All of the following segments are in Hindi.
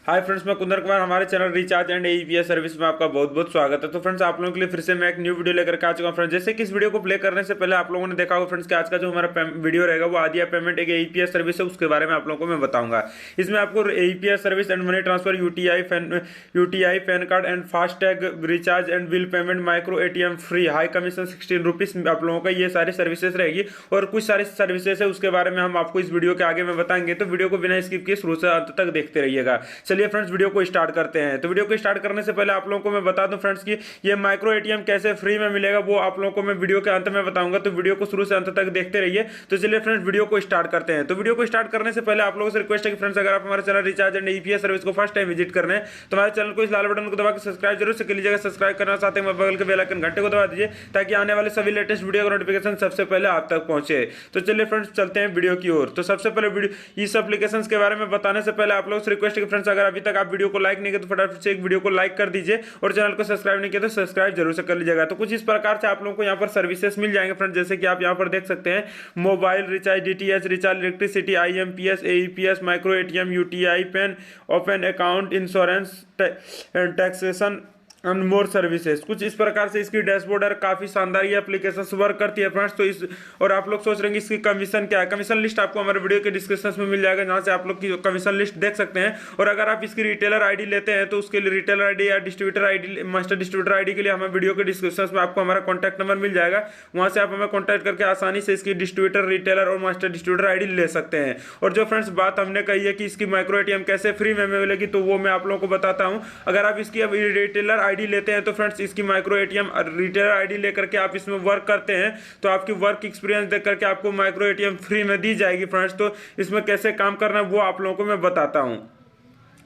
हाय फ्रेंड्स, मैं कुंदर कुमार। हमारे channel recharge and AEPS service में आपका बहुत बहुत स्वागत है। तो फ्रेंड्स, आप लोगों के लिए फिर से मैं एक न्यू वीडियो लेकर के आ चुका हूं। फ्रेंड्स, जैसे कि इस वीडियो को प्ले करने से पहले आप लोगों ने देखा होगा फ्रेंड्स कि आज का जो हमारा वीडियो रहेगा वो आदिया पेमेंट एक एईपीएस सर्विस है, उसके बारे में आप लोगों को मैं बताऊंगा। इसमें आपको AEPS service and money transfer, UTI pan card and FASTag recharge and bill payment, micro ATM free, high commission 16 rupees आप लोगों का ये सारी सर्विसेज रहेगी। और कुछ सारी सर्विसेज है उसके बारे में हम आपको इस वीडियो के आगे में बताएंगे, तो वीडियो को बिना स्किप किए शुरू से अंत तक देखते रहिएगा। चलिए फ्रेंड्स, वीडियो को स्टार्ट करते हैं। तो वीडियो को स्टार्ट करने से पहले आप लोगों को मैं बता दूं फ्रेंड्स कि ये माइक्रो एटीएम कैसे फ्री में मिलेगा वो आप लोगों को मैं वीडियो के अंत में बताऊंगा, तो वीडियो को शुरू से अंत तक देखते रहिए। तो चलिए फ्रेंड्स, वीडियो को स्टार्ट करते हैं। तो वीडियो को स्टार्ट करने से पहले आप लोगों से रिक्वेस्ट है कि फ्रेंड्स, अगर आप हमारे channel recharge and AEPS service को फर्स्ट टाइम विजिट कर रहे हैं तो हमारे चैनल को इस लाल बटन को दबा के सब्सक्राइब जरूर से कर लीजिएगा। सब्सक्राइब करना चाहते हैं बगल के बेल आइकन घंटे को दबा दीजिए ताकि आने वाले सभी लेटेस्ट वीडियो का नोटिफिकेशन सबसे पहले आप तक पहुंचे। तो चलिए फ्रेंड्स, चलते हैं वीडियो की ओर। तो सबसे पहले वीडियो इस एप्लीकेशन के बारे में बताने से पहले आप लोगों से रिक्वेस्ट है कि फ्रेंड्स, अगर अभी तक आप वीडियो को लाइक नहीं किए तो फटाफट से एक वीडियो को लाइक कर दीजिए और चैनल को सब्सक्राइब नहीं किया तो सब्सक्राइब जरूर से कर लीजिएगा। तो कुछ इस प्रकार से आप लोगों को यहाँ पर सर्विसेज मिल जाएंगे फ्रेंड्स, जैसे कि आप यहाँ पर देख सकते हैं mobile recharge, DTH recharge, electricity, IMPS, AEPS, micro ATM, UTI pan, open account, insurance, taxation and more services. कुछ इस प्रकार से इसकी डैशबोर्ड है, काफी शानदार ये एप्लीकेशन वर्क करती है फ्रेंड्स। तो इस और आप लोग सोच रहे हैं इसकी कमीशन क्या है। कमीशन लिस्ट आपको हमारे वीडियो के डिस्क्रिप्शन में मिल जाएगा, जहां से आप लोग की कमीशन लिस्ट देख सकते हैं। और अगर आप इसकी रिटेलर आईडी लेते हैं तो उसके लिए रिटेलर आईडी या distributor ID, master distributor ID के लिए हमें वीडियो के डिस्क्रिप्शन में आपको हमारा कॉन्टैक्ट नंबर मिल जाएगा। वहां से आप हमें कॉन्टैक्ट करके आसानी से इसकी डिस्ट्रीब्यूटर, रिटेलर और मास्टर डिस्ट्रीब्यूटर आईडी ले सकते हैं। और जो फ्रेंड्स बात हमने कही है कि इसकी माइक्रो एटीएम कैसे फ्री में मिलेगी, तो वो मैं आप लोगों को बताता हूं। अगर आप इसकी रिटेलर आईडी लेते हैं तो फ्रेंड्स इसकी माइक्रो एटीएम रिटेलर आईडी लेकर के आप इसमें वर्क करते हैं तो आपकी वर्क एक्सपीरियंस देख करके आपको माइक्रो एटीएम फ्री में दी जाएगी फ्रेंड्स। तो इसमें कैसे काम करना है वो आप लोगों को मैं बताता हूं।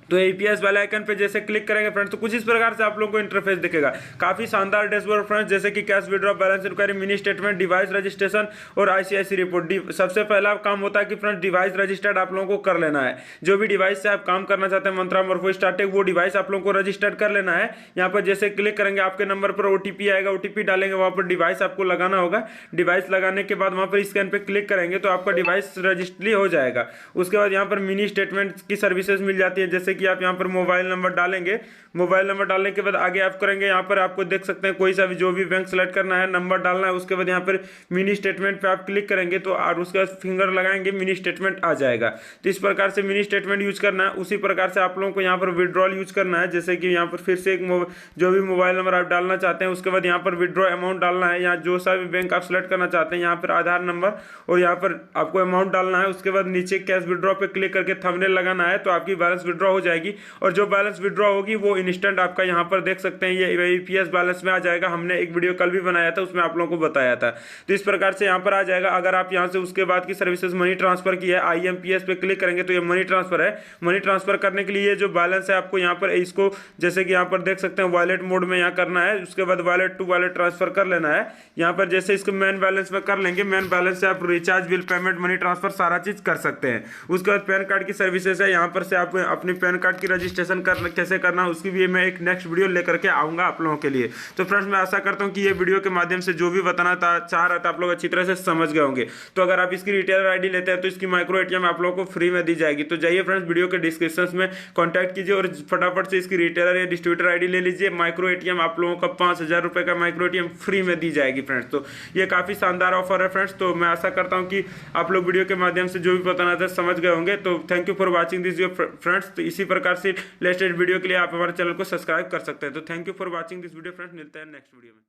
तो एईपीएस वाले आइकन पे जैसे क्लिक करेंगे फ्रेंड्स तो कुछ इस प्रकार से आप लोगों को इंटरफेस दिखेगा। काफी शानदार डैशबोर्ड फ्रेंड्स, जैसे कि cash withdraw, balance inquiry, mini statement, device registration और आईसीआईसी रिपोर्ट। सबसे पहला काम होता है कि फ्रेंड्स डिवाइस रजिस्टर्ड आप लोगों को कर लेना है। जो भी डिवाइस से आप काम करना चाहते हैं, मंत्रा, मॉर्फो, स्टार्टेक, वो डिवाइस आप लोगों को रजिस्टर्ड कर लेना है। यहाँ पर जैसे क्लिक करेंगे आपके नंबर पर ओटीपी आएगा, ओटीपी डालेंगे, वहां पर डिवाइस आपको लगाना होगा। डिवाइस लगाने के बाद वहां पर स्कैन पे क्लिक करेंगे तो आपका डिवाइस रजिस्ट्री हो जाएगा। उसके बाद यहाँ पर मिनी स्टेटमेंट की सर्विसेज मिल जाती है, जैसे कि आप यहाँ पर मोबाइल नंबर डालेंगे। मोबाइल नंबर डालने के बाद आगे आप करेंगे, यहाँ पर आपको देख सकते हैं कोई सा भी जो भी बैंक सेलेक्ट करना है, नंबर डालना है। उसके बाद यहाँ पर मिनी स्टेटमेंट पे आप क्लिक करेंगे तो और उसके बाद फिंगर लगाएंगे, मिनी स्टेटमेंट आ जाएगा। तो इस प्रकार से मिनी स्टेटमेंट यूज करना है। उसी प्रकार से आप लोगों को यहाँ पर विड्रॉल यूज करना है, जैसे कि यहाँ पर फिर से एक जो भी मोबाइल नंबर आप डालना चाहते हैं, उसके बाद यहाँ पर विड्रॉ अमाउंट डालना है। यहाँ जो सा भी बैंक आप सेलेक्ट करना चाहते हैं, यहाँ पर आधार नंबर और यहाँ पर आपको अमाउंट डालना है। उसके बाद नीचे कैश विड्रॉ पे क्लिक करके थंबनेल लगाना है, तो आपकी बैलेंस विड्रॉ हो जाएगी। और जो बैलेंस विड्रॉ होगी वो इंस्टेंट आपका यहाँ पर देख सकते हैं ये एईपीएस बैलेंस में आ जाएगा। हमने एक वीडियो कल भी बनाया था, उसमें आप लोगों को बताया था। तो इस प्रकार से यहाँ पर आ जाएगा। अगर आप यहाँ से उसके बाद की सर्विसेज मनी ट्रांसफर की है, आईएमपीएस पे क्लिक करेंगे तो ये मनी ट्रांसफर है। मनी ट्रांसफर करने के लिए जो बैलेंस है आपको यहाँ पर इसको जैसे कि यहाँ पर देख सकते हैं वॉलेट मोड में यहाँ करना है। उसके बाद वॉलेट टू वॉलेट ट्रांसफर कर लेना है। यहाँ पर जैसे इसको मेन बैलेंस में कर लेंगे, मेन बैलेंस से आप recharge, bill payment, money transfer सारा चीज कर सकते हैं। उसके बाद पैन कार्ड की सर्विसेज है, यहाँ पर से आप अपनी पैन कार्ड की रजिस्ट्रेशन कैसे करना उसकी भी मैं एक नेक्स्ट वीडियो लेकर के आऊंगा आप लोगों के लिए। तो फ्रेंड्स, मैं आशा करता हूं कि ये वीडियो के माध्यम से जो भी बताना चाह रहा था आप लोग अच्छी तरह से समझ गए होंगे। तो अगर आप इसकी रिटेलर आईडी लेते हैं तो इसकी माइक्रो एटीएम आप लोगों को फ्री में दी जाएगी। तो जाइए फ्रेंड्स, वीडियो के डिस्क्रिप्शन में कॉन्टैक्ट कीजिए और फटाफट से इसकी रिटेलर या डिस्ट्रीब्यूटर आईडी ले लीजिए। माइक्रो एटीएम आप लोगों का 5,000 रुपए का माइक्रो एटीएम फ्री में दी जाएगी फ्रेंड्स। तो ये काफी शानदार ऑफर है फ्रेंड्स। तो मैं आशा करता हूँ कि आप लोग वीडियो के माध्यम से जो भी बताना था समझ गए होंगे। तो thank you for watching this video friends. तो इसी प्रकार से लेटेस्ट वीडियो के लिए आप हमारे चैनल को सब्सक्राइब कर सकते हैं। तो thank you for watching this video friends, मिलते हैं नेक्स्ट वीडियो में।